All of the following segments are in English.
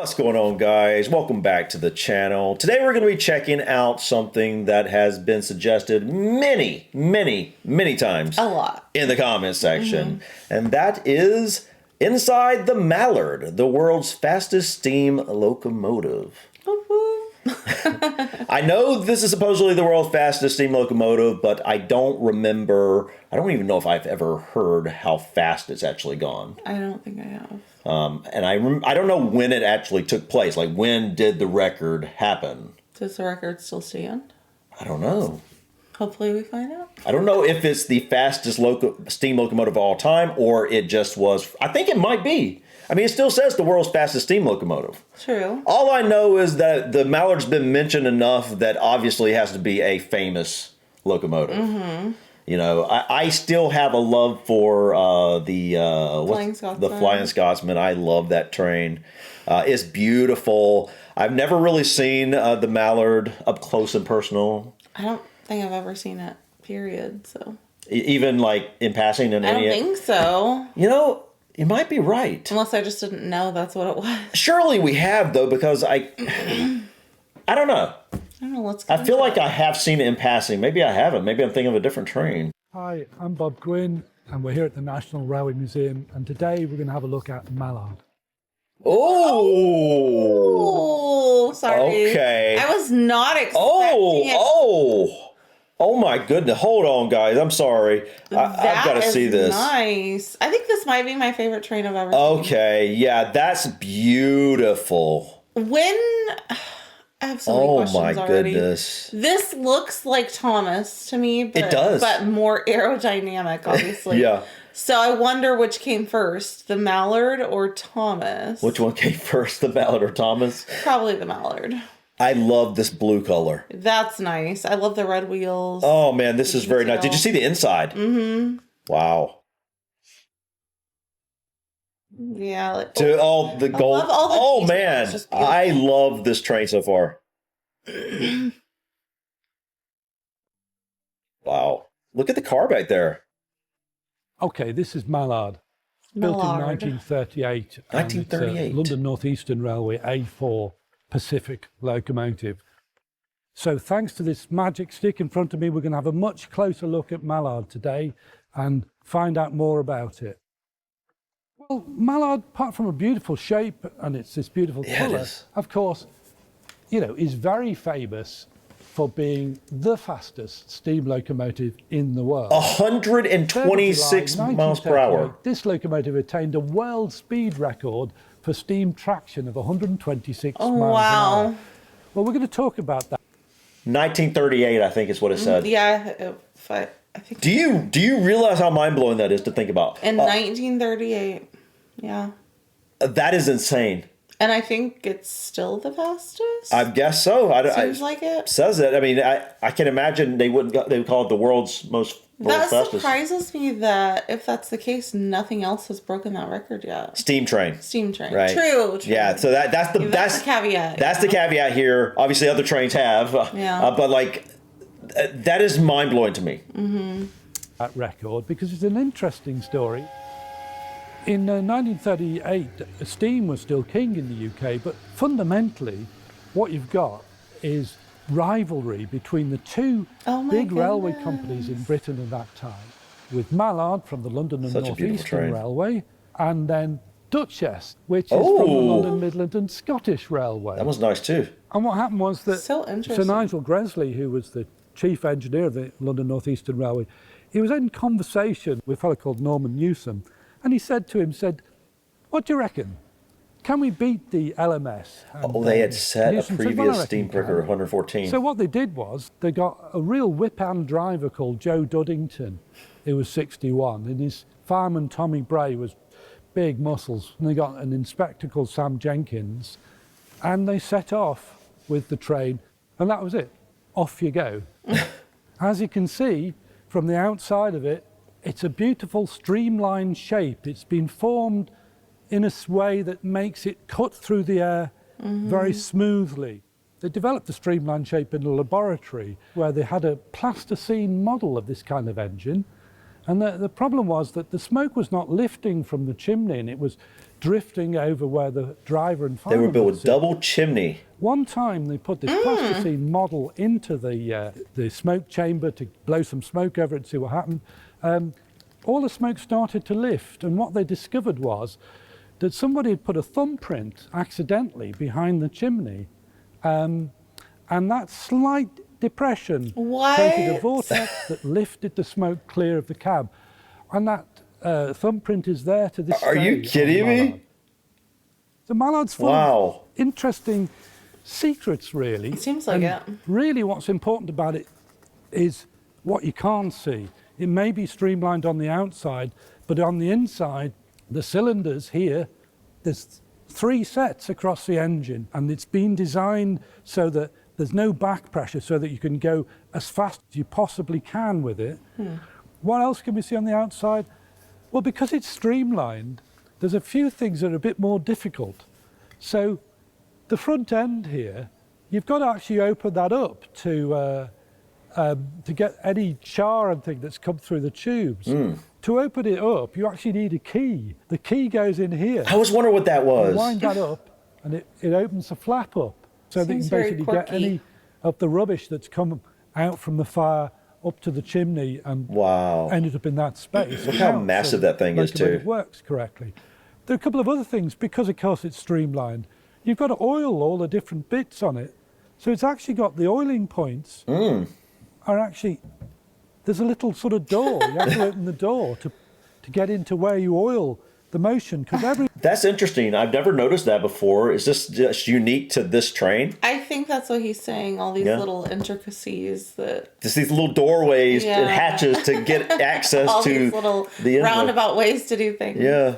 What's going on, guys? Welcome back to the channel. Today we're going to be checking out something that has been suggested many times. A lot. In the comment section. And that is inside the Mallard, the world's fastest steam locomotive. I know this is supposedly the world's fastest steam locomotive, but I don't even know if I've ever heard how fast it's actually gone. I don't think I have. And I don't know when it actually took place. Like, when did the record happen? Does the record still stand? I don't know. Hopefully we find out. I don't know if it's the fastest steam locomotive of all time, or it just was. I think it might be. I mean, it still says the world's fastest steam locomotive. True. All I know is that the Mallard's been mentioned enough that obviously it has to be a famous locomotive. You know, I still have a love for the Flying Scotsman. I love that train. It's beautiful. I've never really seen the Mallard up close and personal. I don't think I've ever seen it, period. So even like in passing in any. I don't think so. You know, you might be right. Unless I just didn't know that's what it was. Surely we have, though, because I don't know. I don't know what's I feel like I have seen it in passing. Maybe I haven't. Maybe I'm thinking of a different train. Hi, I'm Bob Gwynn, and we're here at the National Railway Museum, and today we're going to have a look at Mallard. Oh, sorry. Okay. I was not expecting it. Oh my goodness. Hold on, guys. I'm sorry. I've got to see this. Nice. I think this might be my favorite train I've ever seen. Okay. Yeah, that's beautiful. I have so many questions already. Oh my goodness. This looks like Thomas to me. But, it does. But more aerodynamic, obviously. Yeah. So I wonder which came first, the Mallard or Thomas? Which one came first, the Mallard or Thomas? Probably the Mallard. I love this blue color. That's nice. I love the red wheels. Oh man, this is very nice. Did you see the inside? Mm-hmm. Wow. Yeah. Like, to all the gold. I love all the oh man, I love this train so far. Wow. Look at the car back there. Okay, this is Mallard. Built in 1938. 1938. London North Eastern Railway A4 Pacific locomotive. So thanks to this magic stick in front of me, we're going to have a much closer look at Mallard today and find out more about it. Well, Mallard, apart from a beautiful shape and it's this beautiful colour, of course, you know, is very famous for being the fastest steam locomotive in the world. 126 miles per hour. This locomotive attained a world speed record for steam traction of 126 miles an hour. Well, we're going to talk about that. 1938, I think is what it said. Yeah, I think. Do you realize how mind-blowing that is to think about? In 1938, yeah. That is insane. And I think it's still the fastest. I guess so. Seems like it. Says it. I mean, I can imagine they would call it the world's fastest. Surprises me that if that's the case, nothing else has broken that record yet. Steam train. Right. True. Yeah. So that's the caveat. That's the caveat here. Obviously, other trains have. But like, that is mind blowing to me. That record, because it's an interesting story. In 1938, steam was still king in the UK, but fundamentally, what you've got is rivalry between the two big railway companies in Britain at that time, with Mallard from the London and North Eastern Railway, and then Duchess, which is from the London Midland and Scottish Railway. That was nice too. And what happened was that Sir Nigel Gresley, who was the chief engineer of the London North Eastern Railway, he was in conversation with a fellow called Norman Newsom, and he said to him, what do you reckon? Can we beat the LMS? And, they had set Newsom a previous steam record of 114. So what they did was they got a real whip-hand driver called Joe Duddington, who was 61, and his fireman Tommy Bray was big muscles, and they got an inspector called Sam Jenkins, and they set off with the train, and that was it. Off you go. As you can see from the outside of it, it's a beautiful streamlined shape. It's been formed in a way that makes it cut through the air very smoothly. They developed the streamlined shape in a laboratory where they had a plasticine model of this kind of engine. And the problem was that the smoke was not lifting from the chimney, and it was drifting over where the driver and They fireman were built would with sit. double chimney. One time they put this plasticine model into the smoke chamber to blow some smoke over it and see what happened. All the smoke started to lift, and what they discovered was that somebody had put a thumbprint accidentally behind the chimney, and that slight depression created a vortex that lifted the smoke clear of the cab. And that thumbprint is there to this day. Are you kidding me? The Mallard's full of interesting secrets, really. It seems like it. Really what's important about it is what you can't see. It may be streamlined on the outside, but on the inside, the cylinders here, there's 3 sets across the engine, and it's been designed so that there's no back pressure, so that you can go as fast as you possibly can with it. What else can we see on the outside? Well, because it's streamlined, there's a few things that are a bit more difficult. So the front end here, you've got to actually open that up to get any char and thing that's come through the tubes. To open it up, you actually need a key. The key goes in here. I was wondering what that was. You wind that up, and it opens the flap up, so that you Seems can very basically get quirky. any of the rubbish that's come out from the fire up to the chimney and ended up in that space. Look how massive that thing is, too. It works correctly. There are a couple of other things, because of course it's streamlined. You've got to oil all the different bits on it. So it's actually got the oiling points are actually, there's a little sort of door. You have to open the door to get into where you oil the motion. That's interesting. I've never noticed that before. Is this just unique to this train? I think that's what he's saying. All these little intricacies that Just these little doorways and hatches to get access all to these little the roundabout ways to do things. Yeah.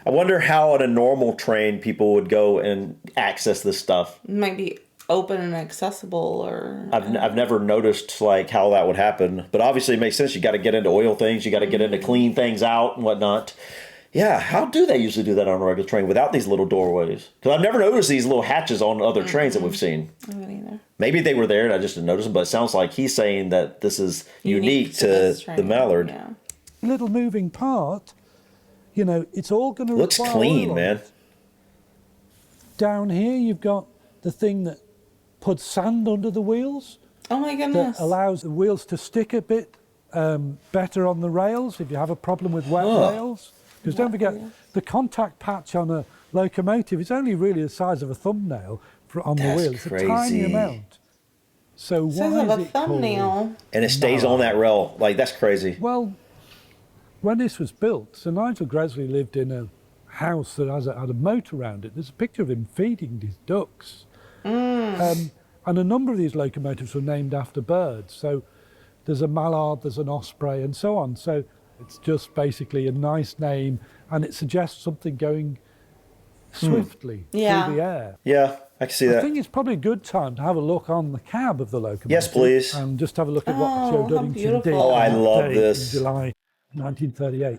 I wonder how on a normal train people would go and access this stuff. It might be open and accessible, or I've never noticed like how that would happen, but obviously it makes sense. You got to get into oil things, you got to get into clean things out and whatnot. Yeah, how do they usually do that on a regular train without these little doorways? Because I've never noticed these little hatches on other trains that we've seen. I haven't either. Maybe they were there and I just didn't notice them, but it sounds like he's saying that this is unique to this train. the Mallard. Yeah. Little moving part, you know, it's all going to Looks require clean, oil on man. it. Down here, you've got the thing that puts sand under the wheels. Oh my goodness. That allows the wheels to stick a bit better on the rails if you have a problem with wet rails. Because don't forget, the contact patch on a locomotive is only really the size of a thumbnail on the wheel. It's crazy. a tiny amount. So Says why of is a it thumbnail. called? And it stays on that rail. Like, that's crazy. Well, when this was built, Sir Nigel Gresley lived in a house that had a moat around it. There's a picture of him feeding his ducks. And a number of these locomotives were named after birds. So there's a mallard, there's an osprey, and so on. So it's just basically a nice name, and it suggests something going swiftly through the air. Yeah, I can see that. I think it's probably a good time to have a look on the cab of the locomotive. Yes, please. And just have a look at what Joe how Duddington beautiful. did. Oh, I on that love day this. In July 1938.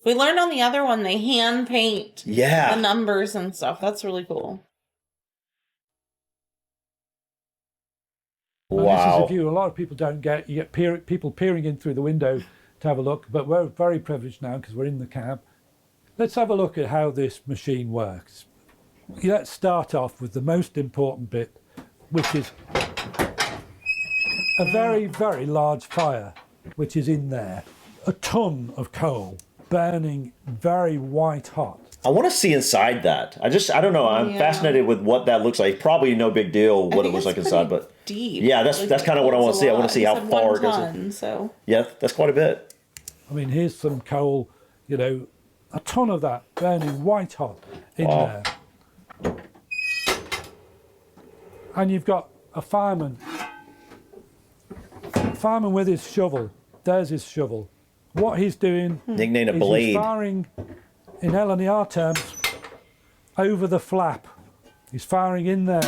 We learned on the other one they hand paint Yeah. the numbers and stuff. That's really cool. And Wow. this is a view a lot of people don't get. You get people peering in through the window to have a look, but we're very privileged now because we're in the cab. Let's have a look at how this machine works. Let's start off with the most important bit, which is a very, very large fire, which is in there. A ton of coal burning very white hot. I want to see inside that. I don't know. I'm fascinated with what that looks like. Probably no big deal what it looks like inside, but deep. yeah, that's kind of what I want to see. I want to see how far it goes. 1 ton, so Yeah, that's quite a bit. I mean, here's some coal, you know, a ton of that burning white hot in there. And you've got a fireman with his shovel. There's his shovel. What he's doing Nicknamed a is blade. he's firing, in LNER terms, over the flap. He's firing in there.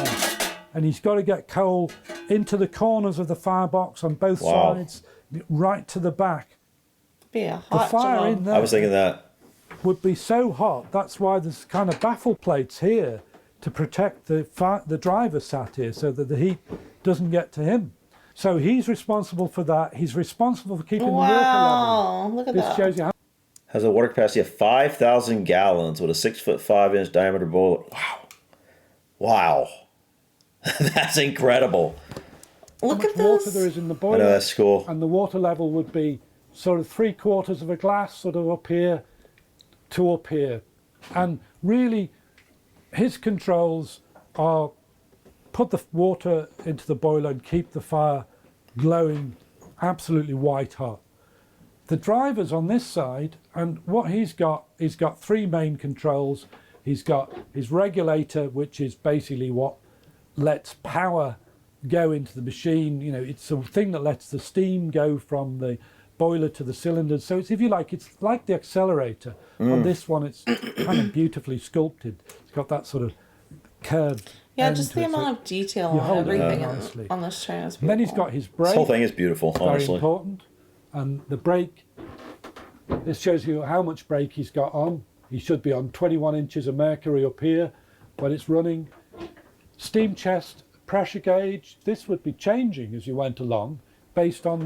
And he's got to get coal into the corners of the firebox on both sides, right to the back. be a The hot fire job. in there I was thinking that. would be so hot. That's why there's kind of baffle plates here to protect the driver sat here so that the heat doesn't get to him. So he's responsible for that. He's responsible for keeping the water level. Wow, look at This that. shows you how Has a water capacity of 5,000 gallons with a 6'5" diameter boiler. Wow. That's incredible. Look at How much water this. there is in the I boiler. know, that's cool. And the water level would be sort of 3/4 of a glass, sort of up here to up here. And really, his controls are put the water into the boiler and keep the fire glowing absolutely white hot. The driver's on this side, and what he's got 3 main controls. He's got his regulator, which is basically what lets power go into the machine. You know, it's a thing that lets the steam go from the boiler to the cylinders. So it's, if you like, it's like the accelerator. On this one, it's kind of beautifully sculpted. It's got that sort of curved. Yeah, end just to the it. So amount of detail you on hold it everything nicely. on this train is And then he's beautiful. got his brake. This whole thing is beautiful, Very honestly. important. And the brake, this shows you how much brake he's got on. He should be on 21 inches of mercury up here when it's running. Steam chest, pressure gauge, this would be changing as you went along based on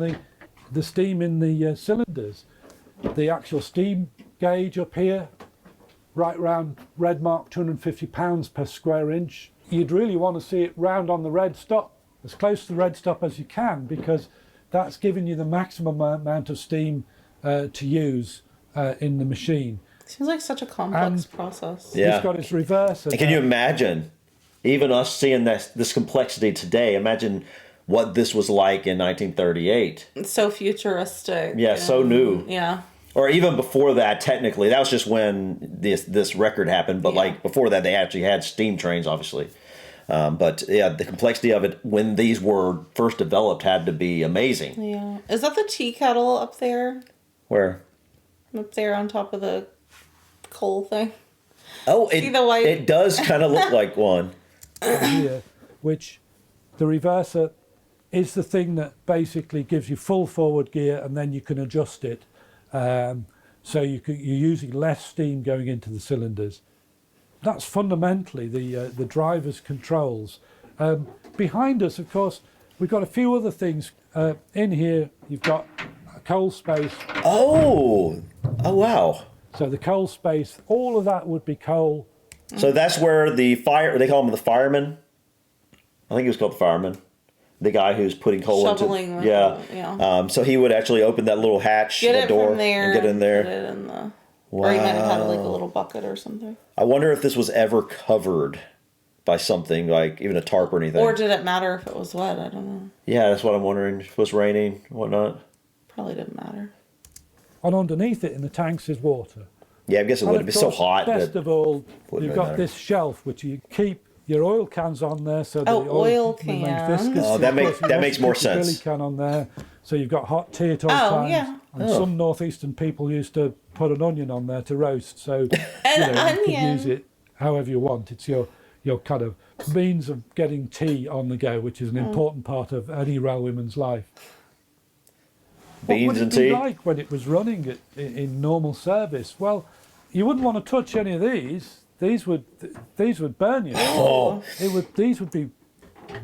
the steam in the cylinders. The actual steam gauge up here, right round red mark, 250 pounds per square inch. You'd really want to see it round on the red stop, as close to the red stop as you can, because that's giving you the maximum amount of steam to use in the machine. Seems like such a complex And- process. Yeah. He's got his reverser. And can you imagine, even us seeing this complexity today, imagine what this was like in 1938. It's so futuristic. Yeah, so new. Yeah. Or even before that, technically. That was just when this record happened. But Yeah. like before that, they actually had steam trains, obviously. But yeah, the complexity of it when these were first developed had to be amazing. Yeah. Is that the tea kettle up there? Where? Up there on top of the coal thing? Oh, See the white- it does kind of look like one. here, which the reverser is the thing that basically gives you full forward gear, and then you can adjust it. So you're using less steam going into the cylinders. That's fundamentally the driver's controls. Behind us, of course, we've got a few other things. In here, you've got a coal space. Oh wow. So the coal space, all of that would be coal. So that's where they call him the fireman. I think he was called the fireman. The guy who's putting coal Shoveling into. the- Yeah. yeah. So he would actually open that little hatch, Get the it door, from there. and get in there. Put it in the... Or you might have had like a little bucket or something. I wonder if this was ever covered by something like even a tarp or anything. Or did it matter if it was wet? I don't know. Yeah, that's what I'm wondering. If it was raining, whatnot. Probably didn't matter. And underneath it in the tanks is water. Yeah, I guess it And would of be so course, hot. Best That, of all, wouldn't you've really got matter. this shelf which you keep your oil cans on there, so Oh, the oil remains cans. viscous. Oh, Of that course, you makes want to more keep your sense. Billy can on there, so you've got hot tea at all Oh, times. yeah. And Oh. some northeastern people used to put an onion on there to roast, so you onion. can use it however you want. It's your kind of means of getting tea on the go, which is an important part of any railwayman's life. What Beans would it and be tea? like when it was running in normal service? Well, you wouldn't want to touch any of these. These would burn you. Oh. These would be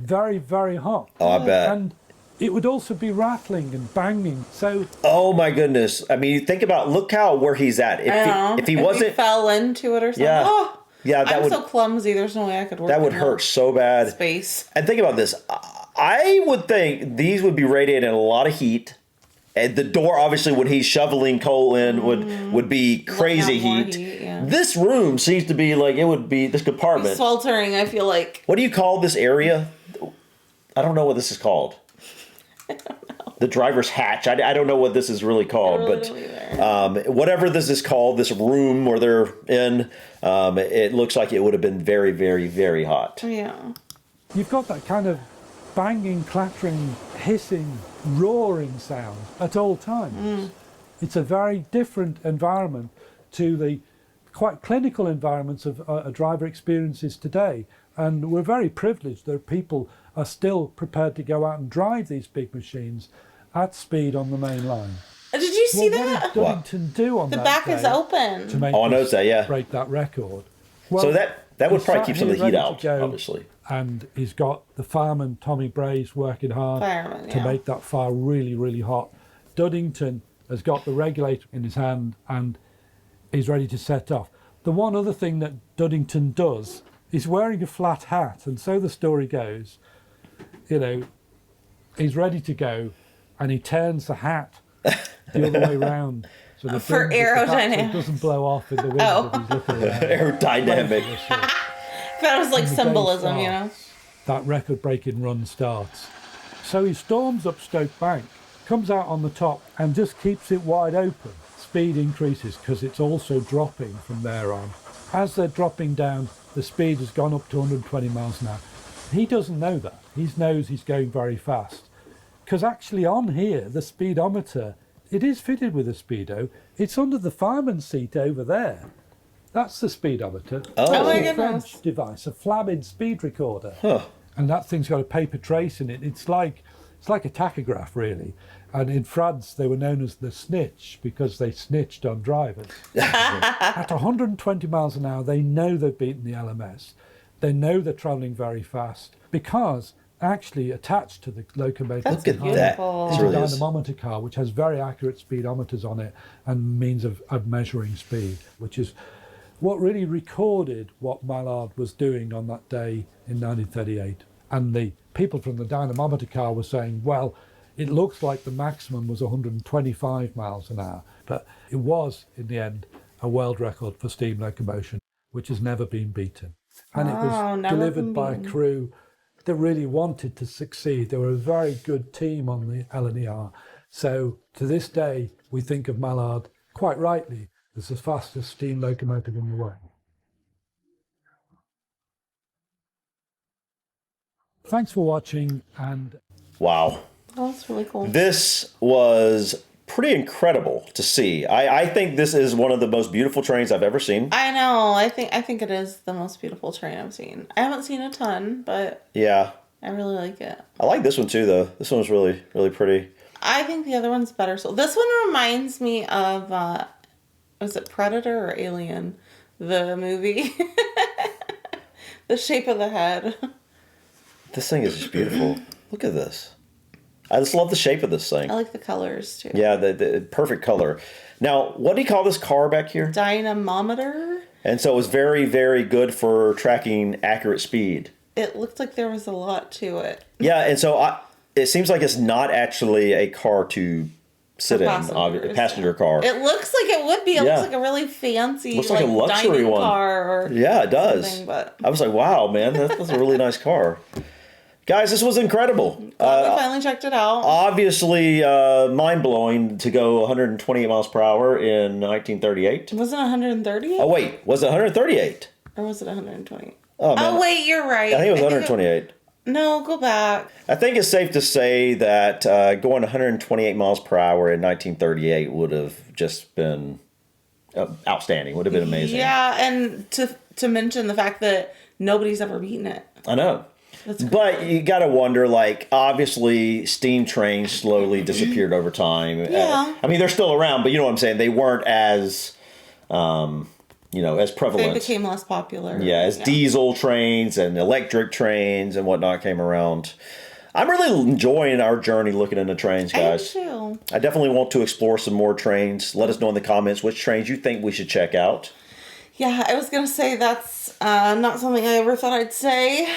very, very hot. Oh, I bet. And it would also be rattling and banging. So Oh my goodness! I mean, think about where he's at. If he wasn't, fell into it or something. Yeah. Oh, yeah, that I'm would so clumsy. There's no way I could work. that would in hurt so bad. Space. And think about this. I would think these would be radiating a lot of heat. And the door, obviously, when he's shoveling coal in, would be crazy more heat. heat, yeah. This room seems to be like it would be this compartment. Sweltering, I feel like. What do you call this area? I don't know what this is called. The driver's hatch. I don't know what this is really called, I really but don't either. whatever this is called, this room where they're in, it looks like it would have been very, very, very hot. Yeah. you've got that kind of banging, clattering, hissing, roaring sound at all times. It's a very different environment to the quite clinical environments of a driver experiences today. And we're very privileged that people are still prepared to go out and drive these big machines at speed on the main line. Did you see Well, that? what did Duddington do on The that back day is open. to make Oh, I noticed this that, yeah. break that record? Well, So that would he's probably sat keep some of the here heat ready to out, go, obviously. And he's got the fireman, Tommy Brays, working hard Fireman, to yeah. make that fire really, really hot. Duddington has got the regulator in his hand, and he's ready to set off. The one other thing that Duddington does is wearing a flat hat, and so the story goes, he's ready to go, and he turns the hat the other way round. So the for aerodynamics. It doesn't blow off in the wind if he's looking around. Aerodynamic. That was like And the day symbolism, starts. That record-breaking run starts. So he storms up Stoke Bank, comes out on the top, and just keeps it wide open. Speed increases because it's also dropping from there on. As they're dropping down, the speed has gone up to 120 miles an hour. He doesn't know that. He knows he's going very fast. Because actually on here, the speedometer, it is fitted with a speedo. It's under the fireman's seat over there. That's the speedometer. Oh my It's a goodness. French device, a Flamid speed recorder. Huh. And that thing's got a paper trace in it. It's like a tachograph, really. And in France, they were known as the snitch because they snitched on drivers. At 120 miles an hour, they know they've beaten the LMS. They know they're travelling very fast because actually attached to the locomotive That's Look at that. beautiful. is It a really is. dynamometer car, which has very accurate speedometers on it and means of measuring speed, which is what really recorded what Mallard was doing on that day in 1938. And the people from the dynamometer car were saying, well, it looks like the maximum was 125 miles an hour, but it was, in the end, a world record for steam locomotion, which has never been beaten. And it Wow, was never delivered been by a beaten. crew that really wanted to succeed. They were a very good team on the LNER. So to this day, we think of Mallard, quite rightly, as the fastest steam locomotive in the world. Thanks for watching, and Wow. Oh, that's really cool. This was pretty incredible to see. I think this is one of the most beautiful trains I've ever seen. I know. I think it is the most beautiful train I've seen. I haven't seen a ton, but Yeah. I really like it. I like this one too, though. This one's really, really pretty. I think the other one's better. So this one reminds me of was it Predator or Alien? The movie. The shape of the head. This thing is just beautiful. Look at this. I just love the shape of this thing. I like the colors too. Yeah, the perfect color. Now, what do you call this car back here? Dynamometer. And so it was very, very good for tracking accurate speed. It looked like there was a lot to it. Yeah, and so it seems like it's not actually a car to sit in, a passenger car. It looks like it would be. It Yeah. looks like a really fancy, Looks like a luxury dining one. car. Or Yeah, it does. something, but I was like, wow, man, that's a really nice car. Guys, this was incredible. we finally checked it out. Obviously, mind-blowing to go 128 miles per hour in 1938. Was it 130? Oh, wait, was it 138? Or was it 120? Oh, man. Oh, wait, you're right. I think it was 128. No, go back. I think it's safe to say that going 128 miles per hour in 1938 would have just been outstanding. Would have been amazing. Yeah, and to mention the fact that nobody's ever beaten it. I know. That's cool. But you got to wonder, like, obviously steam trains slowly disappeared over time. Yeah. I mean, they're still around, but you know what I'm saying? They weren't as, as prevalent. They became less popular. Yeah, as diesel trains and electric trains and whatnot came around. I'm really enjoying our journey looking into trains, guys. I do too. I definitely want to explore some more trains. Let us know in the comments which trains you think we should check out. Yeah, I was going to say that's not something I ever thought I'd say.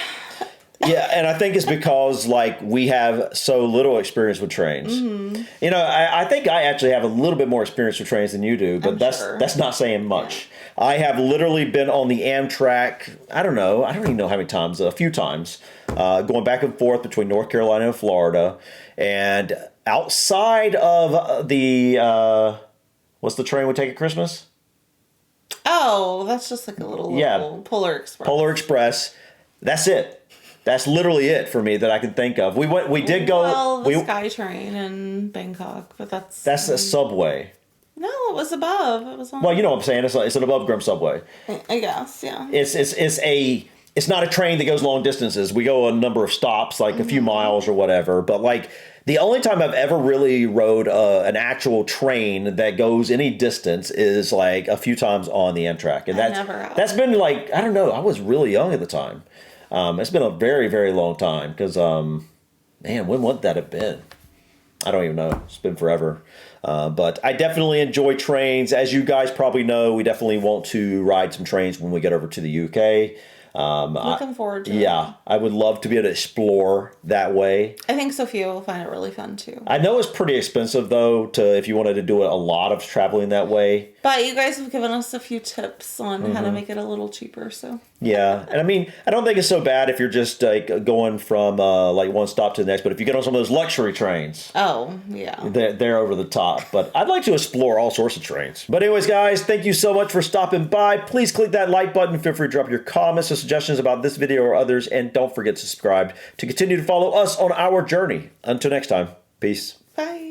Yeah, and I think it's because, like, we have so little experience with trains. Mm-hmm. You know, I think I actually have a little bit more experience with trains than you do, but that's not saying much. Yeah. I have literally been on the Amtrak, I don't even know how many times, a few times, going back and forth between North Carolina and Florida. And outside of the, what's the train we take at Christmas? Oh, that's just like a little Polar Express. Polar Express. That's it. That's literally it for me that I can think of. We did go. Well, the SkyTrain in Bangkok, but that's a subway. No, it was above. It was on. Well, you know what I'm saying. It's an above ground subway. I guess, yeah. It's not a train that goes long distances. We go a number of stops, like a few miles or whatever. But like the only time I've ever really rode an actual train that goes any distance is like a few times on the Amtrak, and that's been like, I don't know. I was really young at the time. It's been a very, very long time because, man, when would that have been? I don't even know. It's been forever. But I definitely enjoy trains. As you guys probably know, we definitely want to ride some trains when we get over to the UK. Looking forward to it. Yeah, I would love to be able to explore that way. I think Sophia will find it really fun too. I know it's pretty expensive though, if you wanted to do a lot of traveling that way. But you guys have given us a few tips on how to make it a little cheaper, so. Yeah, and I mean, I don't think it's so bad if you're just like going from like one stop to the next. But if you get on some of those luxury trains, oh yeah, they're over the top. But I'd like to explore all sorts of trains. But anyways, guys, thank you so much for stopping by. Please click that like button. Feel free to drop your comments or suggestions about this video or others, and don't forget to subscribe to continue to follow us on our journey. Until next time, peace. bye.